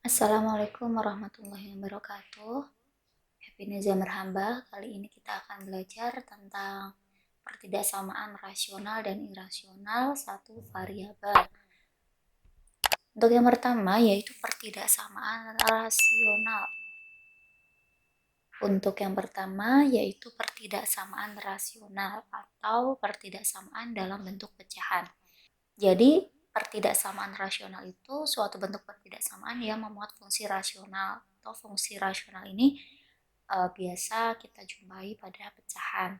Assalamualaikum warahmatullahi wabarakatuh. Happy Neza Merhaba. Kali ini kita akan belajar tentang pertidaksamaan rasional dan irasional satu variabel. Untuk yang pertama yaitu pertidaksamaan rasional. Untuk yang pertama yaitu pertidaksamaan rasional atau pertidaksamaan dalam bentuk pecahan. Jadi pertidaksamaan rasional itu suatu bentuk pertidaksamaan yang memuat fungsi rasional atau fungsi rasional ini biasa kita jumpai pada pecahan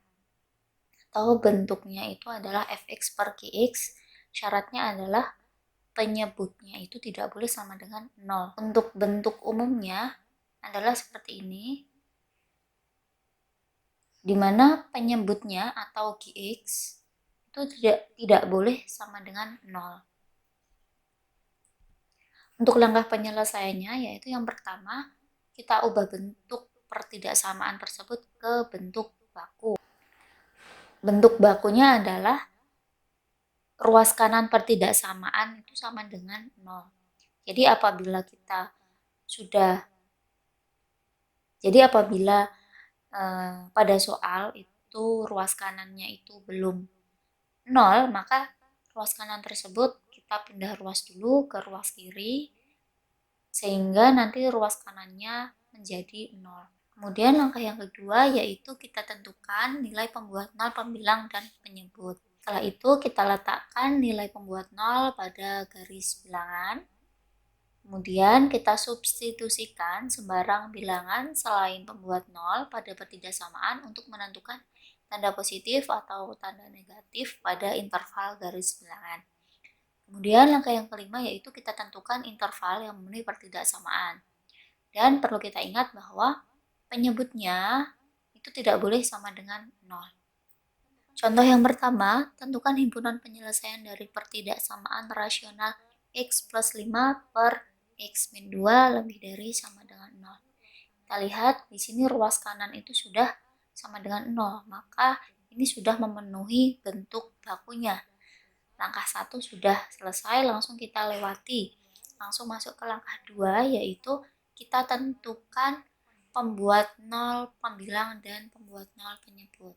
atau bentuknya itu adalah fx per qx. Syaratnya adalah penyebutnya itu tidak boleh sama dengan 0. Untuk bentuk umumnya adalah seperti ini, di mana penyebutnya atau qx itu tidak boleh sama dengan 0. Untuk langkah penyelesaiannya yaitu yang pertama, kita ubah bentuk pertidaksamaan tersebut ke bentuk baku. Bentuk bakunya adalah ruas kanan pertidaksamaan itu sama dengan 0. Jadi apabila pada soal itu ruas kanannya itu belum 0, maka ruas kanan tersebut kita pindah ruas dulu ke ruas kiri sehingga nanti ruas kanannya menjadi 0. Kemudian langkah yang kedua yaitu kita tentukan nilai pembuat 0, pembilang, dan penyebut. Setelah itu kita letakkan nilai pembuat 0 pada garis bilangan. Kemudian kita substitusikan sembarang bilangan selain pembuat 0 pada pertidaksamaan untuk menentukan tanda positif atau tanda negatif pada interval garis bilangan. Kemudian langkah yang kelima yaitu kita tentukan interval yang memenuhi pertidaksamaan. Dan perlu kita ingat bahwa penyebutnya itu tidak boleh sama dengan 0. Contoh yang pertama, tentukan himpunan penyelesaian dari pertidaksamaan rasional x plus 5 per x min 2 lebih dari sama dengan 0. Kita lihat di sini ruas kanan itu sudah sama dengan 0, maka ini sudah memenuhi bentuk bakunya. Langkah 1 sudah selesai, langsung kita lewati. Langsung masuk ke langkah 2 yaitu kita tentukan pembuat 0, pembilang, dan pembuat 0 penyebut.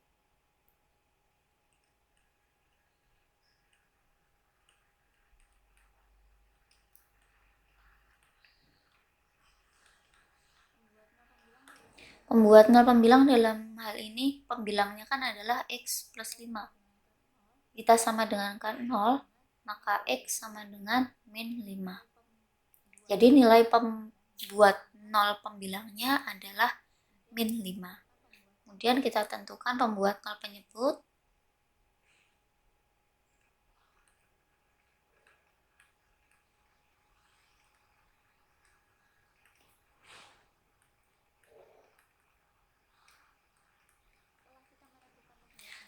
Pembuat 0 pembilang dalam hal ini pembilangnya kan adalah x plus 5. Kita sama dengankan 0, maka x sama dengan min 5. Jadi nilai pembuat 0 pembilangnya adalah min 5. Kemudian kita tentukan pembuat 0 penyebut.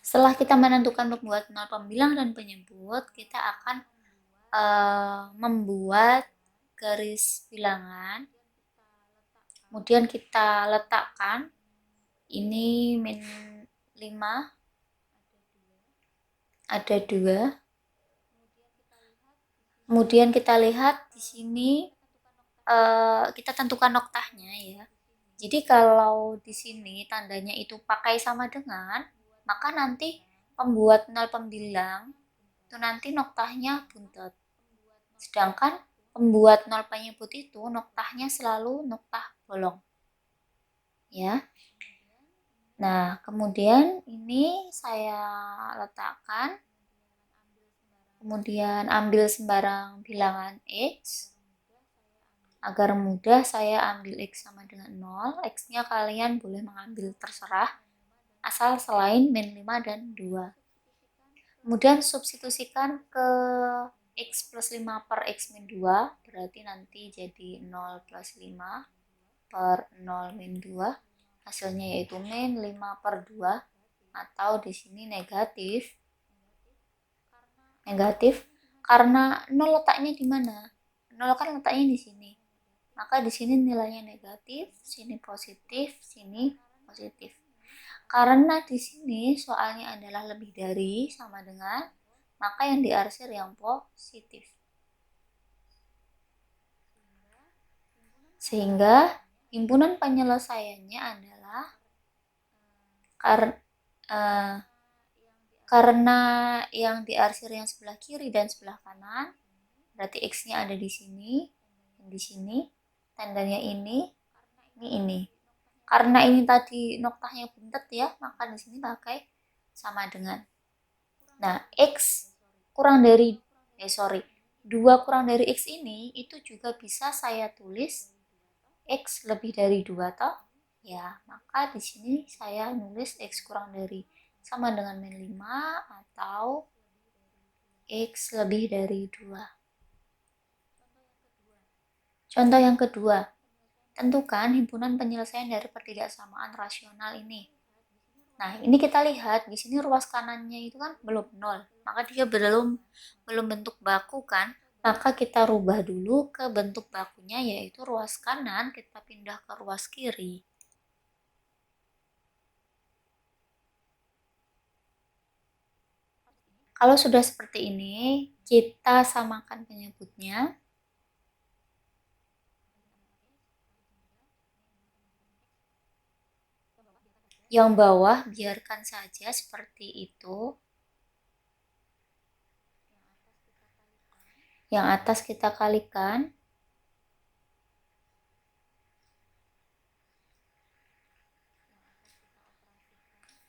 Setelah kita menentukan pembuat 0 pembilang dan penyebut, kita akan membuat garis bilangan. Kemudian kita letakkan ini min 5, ada 2. Kemudian kita lihat di sini kita tentukan noktahnya ya. Jadi kalau di sini tandanya itu pakai sama dengan, maka nanti pembuat 0 pembilang itu nanti noktahnya buntut. Sedangkan pembuat 0 penyebut itu noktahnya selalu noktah bolong. Ya. Nah, kemudian ini saya letakkan. Kemudian ambil sembarang bilangan x. Agar mudah saya ambil x sama dengan 0. X-nya kalian boleh mengambil terserah. Asal selain min 5 dan 2. Kemudian substitusikan ke x plus 5 per x min 2, berarti nanti jadi 0 plus 5 per 0 min 2, hasilnya yaitu min 5 per 2, atau di sini negatif karena 0 letaknya di mana? 0 kan letaknya di sini. Maka di sini nilainya negatif, sini positif, sini positif. Karena di sini soalnya adalah lebih dari sama dengan, maka yang diarsir yang positif. Sehingga himpunan penyelesaiannya adalah karena yang diarsir yang sebelah kiri dan sebelah kanan, berarti X-nya ada di sini, tandanya ini. Karena ini tadi noktahnya buntet ya, maka di sini pakai sama dengan. Nah, X kurang dari 2 kurang dari X ini itu juga bisa saya tulis X lebih dari 2 toh? Ya, maka di sini saya nulis X kurang dari sama dengan min 5 atau X lebih dari 2. Contoh yang kedua, tentukan himpunan penyelesaian dari pertidaksamaan rasional ini. Nah, ini kita lihat di sini ruas kanannya itu kan belum 0, maka dia belum bentuk baku kan? Maka kita rubah dulu ke bentuk bakunya, yaitu ruas kanan kita pindah ke ruas kiri. Kalau sudah seperti ini, kita samakan penyebutnya. Yang bawah biarkan saja seperti itu. Yang atas kita kalikan.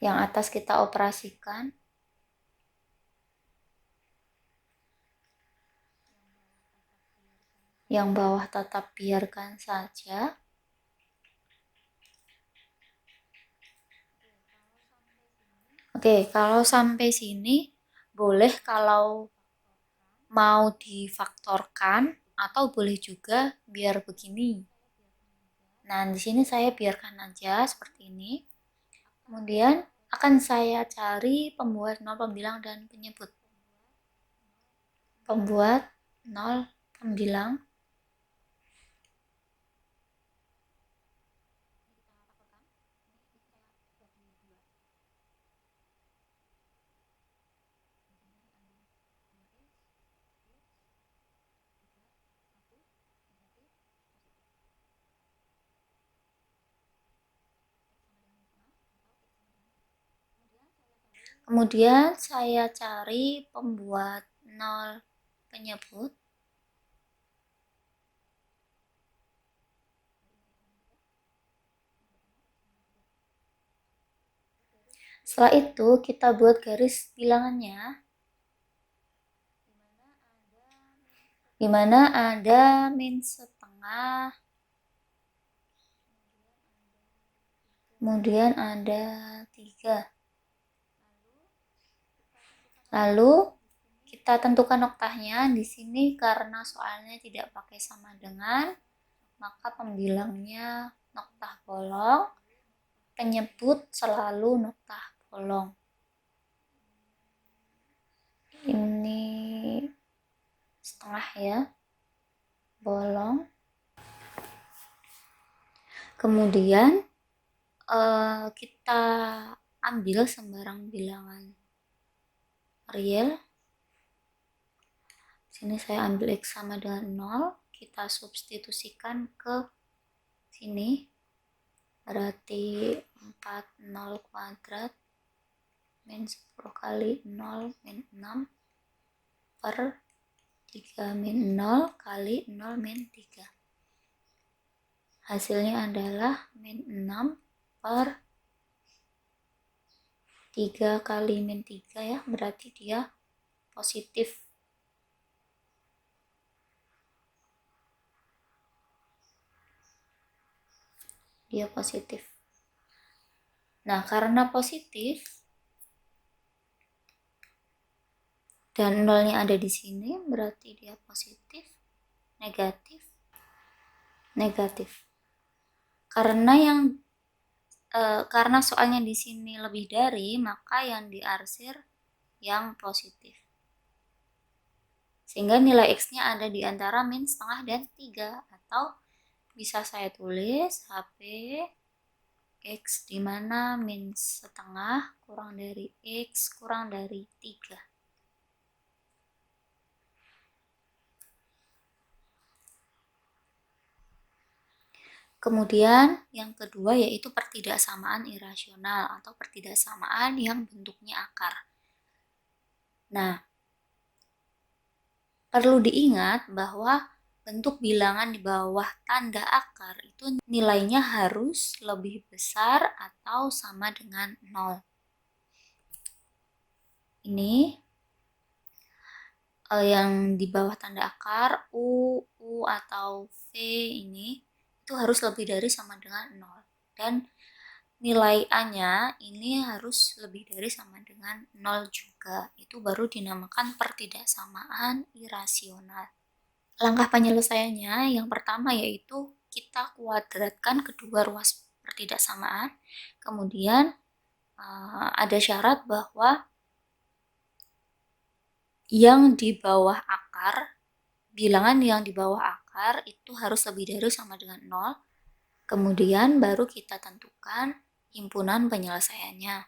Yang atas kita operasikan. Yang bawah tetap biarkan saja. Oke, kalau sampai sini boleh kalau mau difaktorkan atau boleh juga biar begini. Nah, di sini saya biarkan aja seperti ini. Kemudian akan saya cari pembuat nol pembilang dan penyebut. Pembuat nol pembilang. Kemudian saya cari pembuat nol penyebut. Setelah itu kita buat garis bilangannya, di mana ada min setengah, kemudian ada 3. Lalu kita tentukan noktahnya. Di sini karena soalnya tidak pakai sama dengan, maka pembilangnya noktah bolong, penyebut selalu noktah bolong. Ini setengah ya, bolong. Kemudian kita ambil sembarang bilangan real. Sini saya ambil X sama dengan 0, kita substitusikan ke sini, berarti 40 kuadrat min 10 kali 0 min 6 per 3 min 0 kali 0 min 3. Hasilnya adalah min 6 per 3 kali min 3 ya, berarti dia positif. Dia positif. Nah, karena positif dan nolnya ada di sini, berarti dia positif, negatif, negatif. Karena soalnya di sini lebih dari, maka yang diarsir yang positif. Sehingga nilai X-nya ada di antara min setengah dan 3, atau bisa saya tulis HP X di mana min setengah kurang dari X kurang dari 3. Kemudian yang kedua yaitu pertidaksamaan irasional atau pertidaksamaan yang bentuknya akar. Nah, perlu diingat bahwa bentuk bilangan di bawah tanda akar itu nilainya harus lebih besar atau sama dengan 0. Ini yang di bawah tanda akar U, U atau V ini itu harus lebih dari sama dengan 0. Dan nilai A-nya ini harus lebih dari sama dengan 0 juga. Itu baru dinamakan pertidaksamaan irasional. Langkah penyelesaiannya yang pertama yaitu kita kuadratkan kedua ruas pertidaksamaan. Kemudian ada syarat bahwa yang di bawah akar, bilangan yang di bawah akar itu harus lebih dari sama dengan 0. Kemudian baru kita tentukan himpunan penyelesaiannya.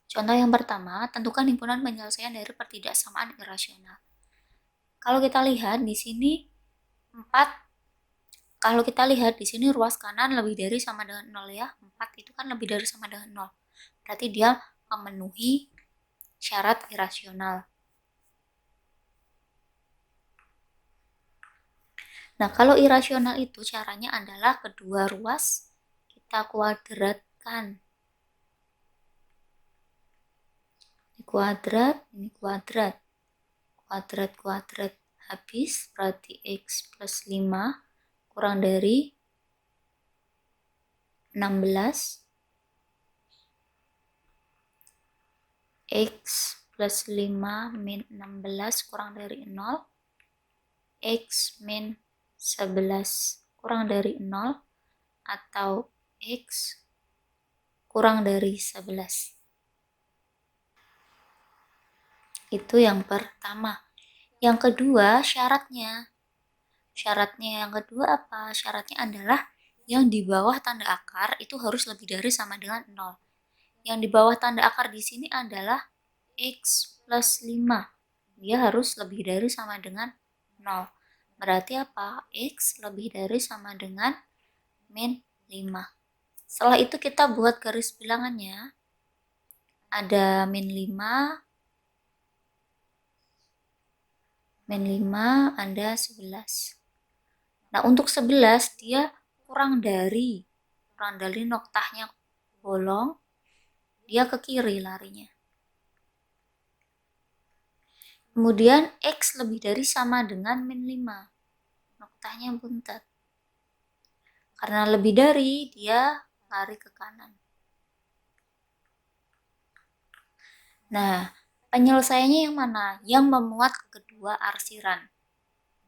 Contoh yang pertama, tentukan himpunan penyelesaian dari pertidaksamaan irasional. Kalau kita lihat di sini 4, kalau kita lihat di sini ruas kanan lebih dari sama dengan 0 ya. 4 itu kan lebih dari sama dengan 0. Berarti dia memenuhi syarat irasional. Nah, kalau irasional itu caranya adalah kedua ruas kita kuadratkan. Ini kuadrat, ini kuadrat. Kuadrat habis, berarti X plus 5 kurang dari 16. X plus 5 min 16 kurang dari 0. X min 11 kurang dari 0 atau X kurang dari 11. Itu yang pertama. Yang kedua, syaratnya. Syaratnya yang kedua apa? Syaratnya adalah yang di bawah tanda akar itu harus lebih dari sama dengan 0. Yang di bawah tanda akar di sini adalah X plus 5. Dia harus lebih dari sama dengan 0. Berarti apa? X lebih dari sama dengan min 5. Setelah itu kita buat garis bilangannya. Ada min 5, ada 11. Nah, untuk 11 dia kurang dari noktahnya bolong, dia ke kiri larinya. Kemudian X lebih dari sama dengan min 5. Noktahnya buntet. Karena lebih dari, dia lari ke kanan. Nah, penyelesaiannya yang mana? Yang memuat kedua arsiran.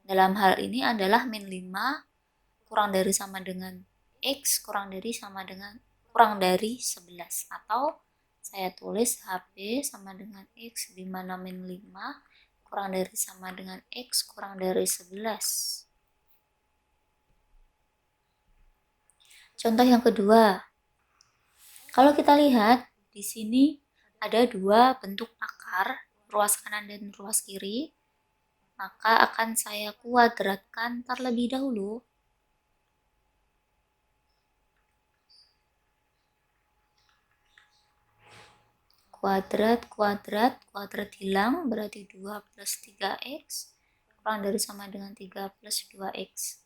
Dalam hal ini adalah min 5 kurang dari sama dengan X kurang dari 11. Atau saya tulis HP sama dengan X, di mana min 5 kurang dari sama dengan X kurang dari 11. Contoh yang kedua. Kalau kita lihat di sini ada dua bentuk akar, ruas kanan dan ruas kiri. Maka akan saya kuadratkan terlebih dahulu. Kuadrat hilang, berarti 2 plus 3X kurang dari sama dengan 3 plus 2X.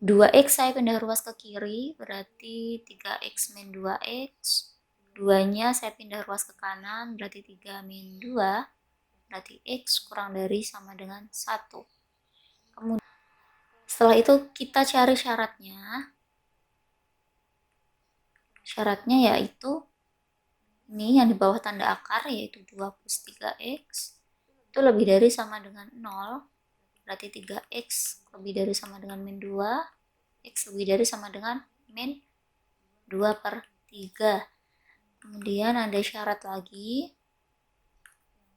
2X saya pindah ruas ke kiri, berarti 3X min 2X. 2-nya saya pindah ruas ke kanan, berarti 3 min 2. Berarti X kurang dari sama dengan 1. Kemudian, setelah itu kita cari syaratnya. Syaratnya yaitu ini yang di bawah tanda akar, yaitu 2 plus 3X. Itu lebih dari sama dengan 0. Berarti 3X lebih dari sama dengan min 2. X lebih dari sama dengan min 2 per 3. Kemudian ada syarat lagi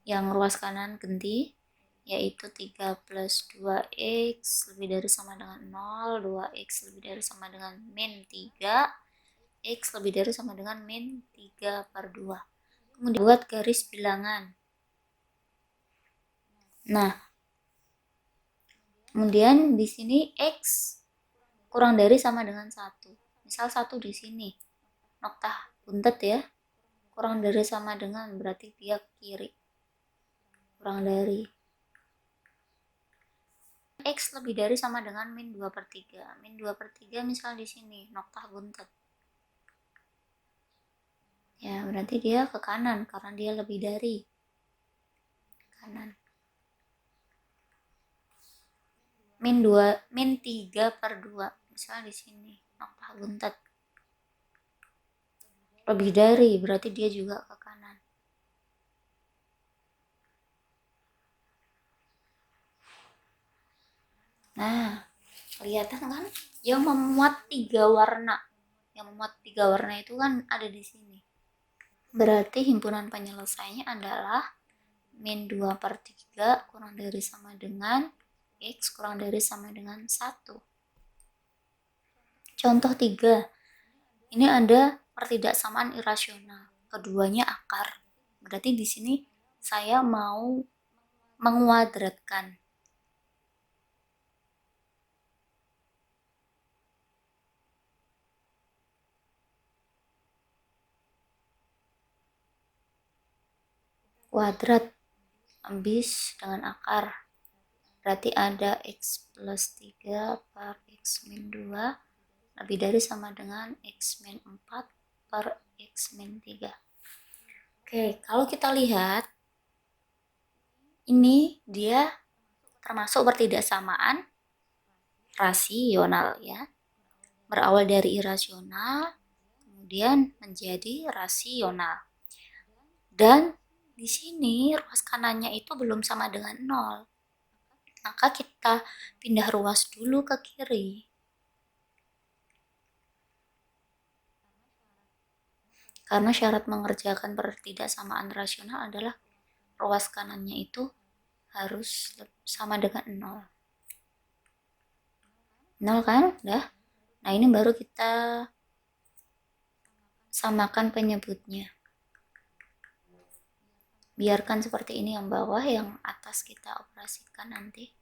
yang ruas kanan ganti, yaitu 3 plus 2X lebih dari sama dengan 0. 2X lebih dari sama dengan min 3. X lebih dari sama dengan min 3 per 2. Kemudian buat garis bilangan. Nah, kemudian di sini X kurang dari sama dengan 1. Misal 1 di sini, noktah buntet ya, kurang dari sama dengan berarti dia ke kiri, kurang dari. X lebih dari sama dengan min 2/3. Min 2/3 misal di sini, noktah buntet. Ya, berarti dia ke kanan karena dia lebih dari kanan. Min 3/2. Misal di sini, noktah buntet. Lebih dari, berarti dia juga ke kanan. Nah, kelihatan kan? Yang memuat 3 warna. Yang memuat 3 warna itu kan ada di sini. Berarti himpunan penyelesaiannya adalah min 2/3 kurang dari sama dengan X kurang dari sama dengan 1. Contoh 3. Ini ada pertidaksamaan irasional. Keduanya akar. Berarti di sini saya mau menguadratkan. Kuadrat habis dengan akar. Berarti ada X plus 3 per X min 2 lebih dari sama dengan X min 4 per X min 3. Oke, kalau kita lihat, ini dia termasuk pertidaksamaan rasional ya. Berawal dari irasional, kemudian menjadi rasional. Dan di sini ruas kanannya itu belum sama dengan 0. Maka kita pindah ruas dulu ke kiri. Karena syarat mengerjakan pertidaksamaan rasional adalah ruas kanannya itu harus sama dengan 0. 0 kan? Udah. Nah, ini baru kita samakan penyebutnya. Biarkan seperti ini yang bawah, yang atas kita operasikan nanti.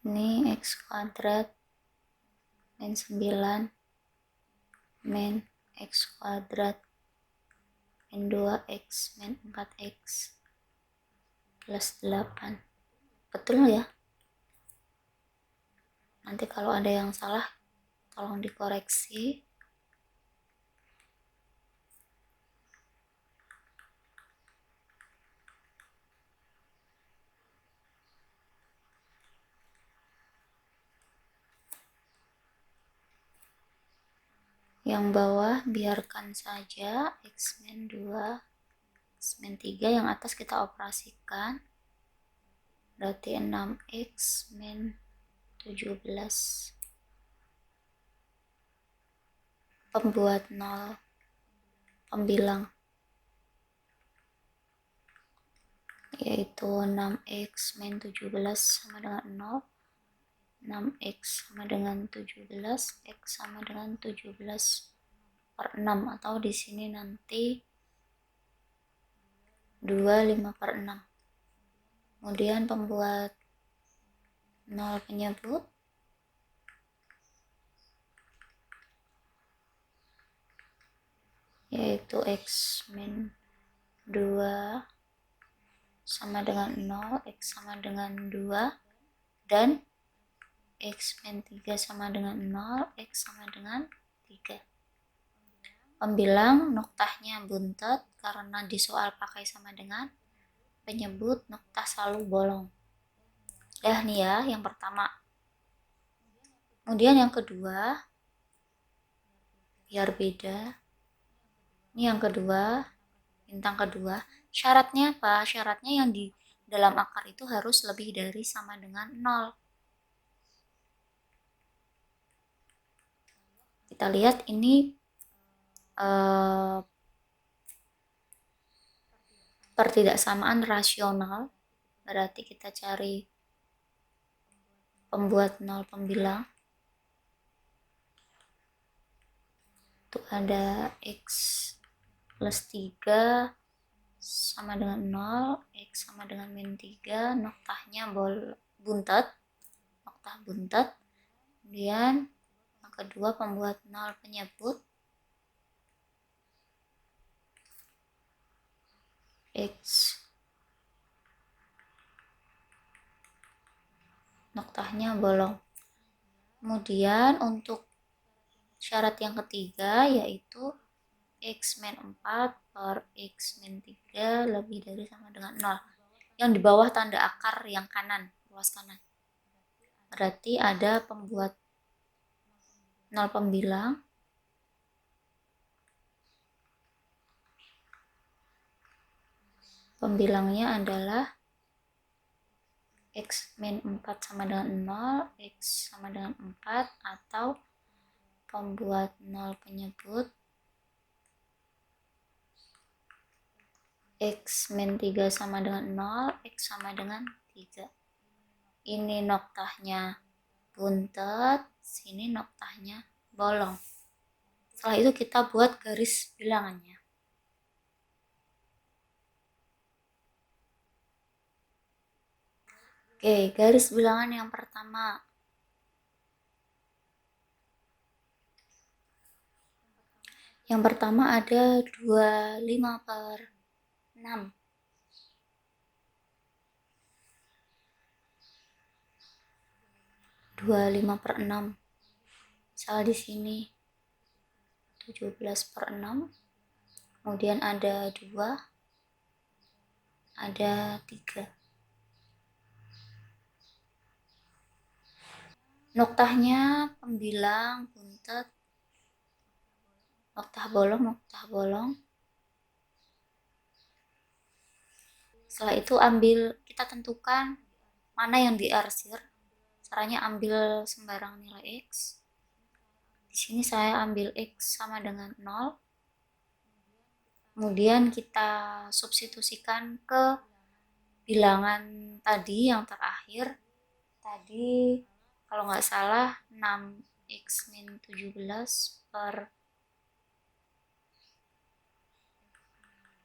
Ini X kuadrat min 9 min X kuadrat min 2X min 4X plus 8. Betul ya? Nanti kalau ada yang salah tolong dikoreksi. Yang bawah biarkan saja X min 2, X min 3, yang atas kita operasikan. Berarti 6X min 17. Pembuat 0, pembilang, yaitu 6X min 17 sama dengan 0, 6X sama dengan 17, X sama dengan 17 per 6, atau di sini nanti 25/6. Kemudian pembuat 0 penyebut, yaitu X min 2 sama dengan 0, X sama dengan 2, dan X min 3 sama dengan 0, X sama dengan 3. Pembilang noktahnya buntet karena di soal pakai sama dengan penyebut, noktah selalu bolong. Dah nih ya, yang pertama. Kemudian yang kedua, biar beda. Ini yang kedua, bintang kedua. Syaratnya apa? Syaratnya yang di dalam akar itu harus lebih dari sama dengan 0. Kita lihat ini pertidaksamaan rasional. Berarti kita cari pembuat 0 pembilang. Itu ada X plus 3 sama dengan 0, X sama dengan min 3, noktahnya buntet, noktah buntet. Kemudian yang kedua pembuat 0 penyebut, X noktahnya bolong. Kemudian untuk syarat yang ketiga yaitu X min 4 per X min 3 lebih dari sama dengan 0. Yang di bawah tanda akar yang kanan, ruas kanan. Berarti ada pembuat 0 pembilang. Pembilangnya adalah X min 4 sama dengan 0, X sama dengan 4, atau pembuat 0 penyebut X min 3 sama dengan 0, X sama dengan 3. Ini noktahnya buntet, sini noktahnya bolong. Setelah itu kita buat garis bilangannya. Oke, garis bilangan yang pertama. Yang pertama ada 25 per 6. 25 per 6. Misal di sini 17 per 6. Kemudian ada 2, ada 3. Noktahnya pembilang, buntet, noktah bolong, noktah bolong. Setelah itu kita tentukan mana yang diarsir. Caranya ambil sembarang nilai X. Di sini saya ambil X sama dengan 0. Kemudian kita substitusikan ke bilangan tadi yang terakhir. Tadi kalau nggak salah 6X min 17 per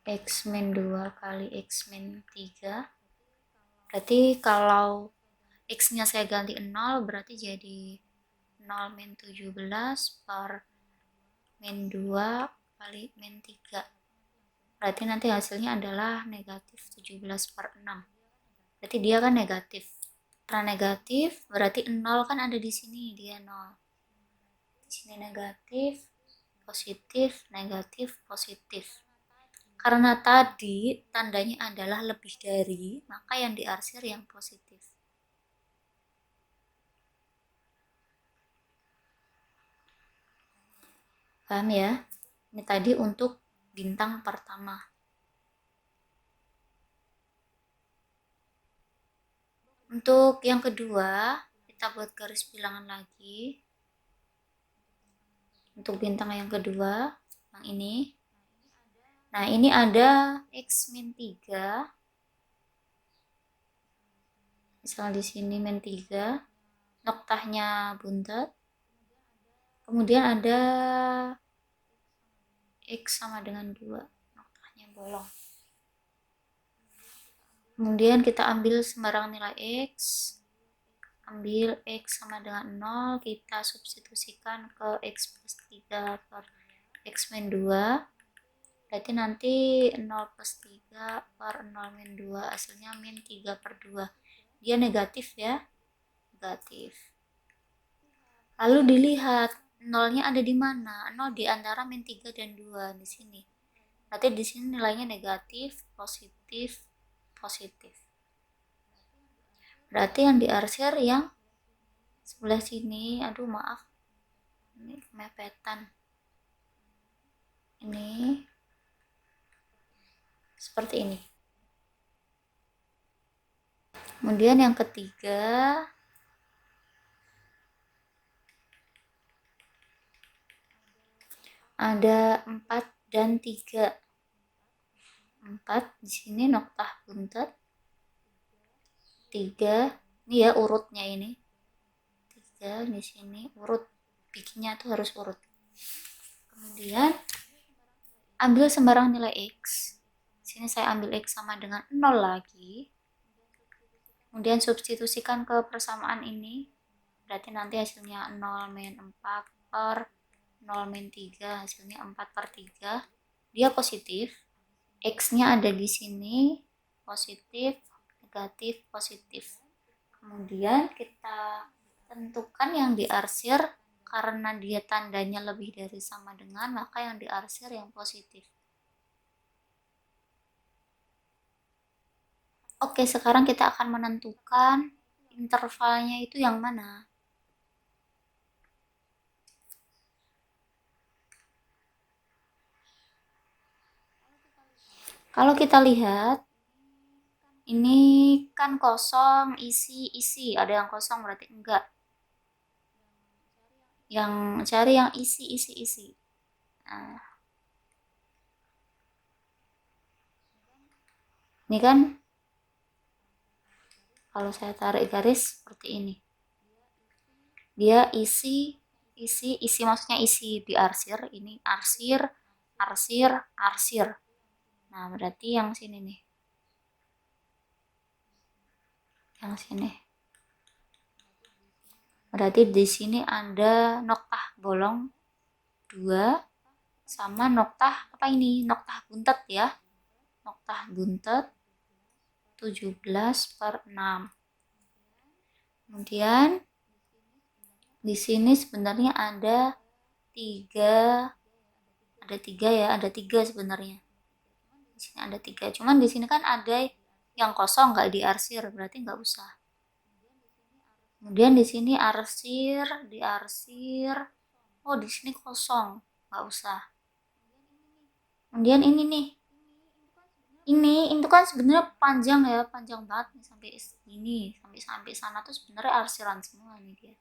X min 2 kali X min 3. Berarti kalau X-nya saya ganti 0, berarti jadi 0 min 17 per min 2 kali min 3. Berarti nanti hasilnya adalah negatif 17 per 6. Berarti dia kan negatif. Karena negatif, berarti 0 kan ada di sini, dia 0. Di sini negatif, positif, negatif, positif. Karena tadi tandanya adalah lebih dari, maka yang diarsir yang positif. Paham ya? Ini tadi untuk bintang pertama. Untuk yang kedua, kita buat garis bilangan lagi. Untuk bintang yang kedua, yang ini. Nah, ini ada X min 3. Misal di sini min 3. Noktahnya buntet. Kemudian ada X sama dengan 2. Noktahnya bolong. Kemudian kita ambil sembarang nilai X. Ambil X sama dengan 0. Kita substitusikan ke X plus 3 per X min 2. Berarti nanti 0 plus 3 per 0 min 2. Hasilnya min 3 per 2. Dia negatif ya. Negatif. Lalu dilihat nolnya ada di mana? 0 di antara min 3 dan 2 di sini. Berarti di sini nilainya negatif, positif, positif. Berarti yang diarsir yang sebelah sini, aduh maaf. Ini kemepetan. Ini seperti ini. Kemudian yang ketiga ada 4 dan 3. 4 di sini noktah buntet. 3 ini ya urutnya ini. 3 di sini urut. Bikinnya tuh harus urut. Kemudian ambil sembarang nilai X. Sini saya ambil X sama dengan 0 lagi. Kemudian substitusikan ke persamaan ini. Berarti nanti hasilnya 0 min 4 per 0 min 3. Hasilnya 4 per 3. Dia positif. X-nya ada di sini. Positif, negatif, positif. Kemudian kita tentukan yang diarsir. Karena dia tandanya lebih dari sama dengan, maka yang diarsir yang positif. Oke, sekarang kita akan menentukan intervalnya itu yang mana. Kalau kita lihat, ini kan kosong, isi. Ada yang kosong berarti enggak. Yang cari yang isi. Nah, ini kan kalau saya tarik garis seperti ini. Dia isi maksudnya isi diarsir. Ini arsir. Nah, berarti yang sini nih. Yang sini. Berarti di sini ada noktah bolong 2 sama noktah apa ini? Noktah buntet ya. Noktah buntet 17/6. Kemudian di sini sebenarnya ada 3 ya, ada 3 sebenarnya. Di sini ada 3. Cuman di sini kan ada yang kosong nggak diarsir, berarti nggak usah. Kemudian di sini diarsir. Oh, di sini kosong, nggak usah. Kemudian ini nih. Ini itu kan sebenarnya panjang ya, panjang banget nih sampai sini, sampai sana tuh sebenarnya arsiran semua nih dia.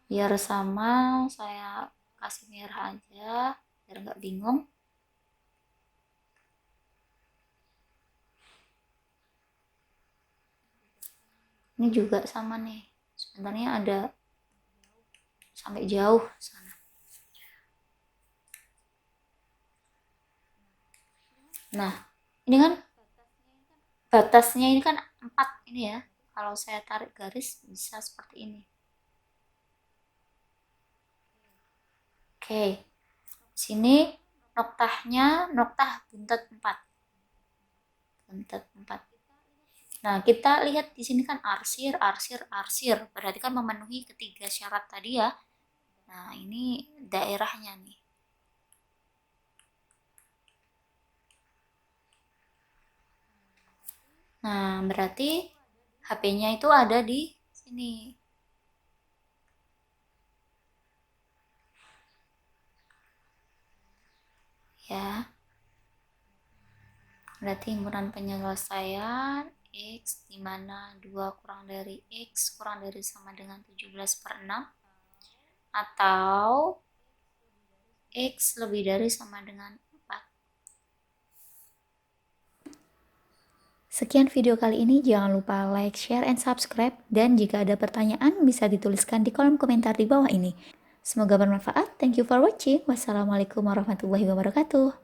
Biar sama, saya kasih merah aja biar nggak bingung. Ini juga sama nih, sebenarnya ada sampai jauh sana. Nah, ini kan batasnya ini kan 4 ini ya. Kalau saya tarik garis bisa seperti ini. Oke. Sini noktahnya noktah buntet 4. Buntet 4. Nah, kita lihat di sini kan arsir. Berarti kan memenuhi ketiga syarat tadi ya. Nah, ini daerahnya nih. Nah, berarti HP-nya itu ada di sini. Ya. Berarti himpunan penyelesaian X dimana 2 kurang dari X kurang dari sama dengan 17/6 atau X lebih dari sama dengan 4. Sekian video kali ini, jangan lupa like, share, and subscribe. Dan jika ada pertanyaan, bisa dituliskan di kolom komentar di bawah ini. Semoga bermanfaat. Thank you for watching. Wassalamualaikum warahmatullahi wabarakatuh.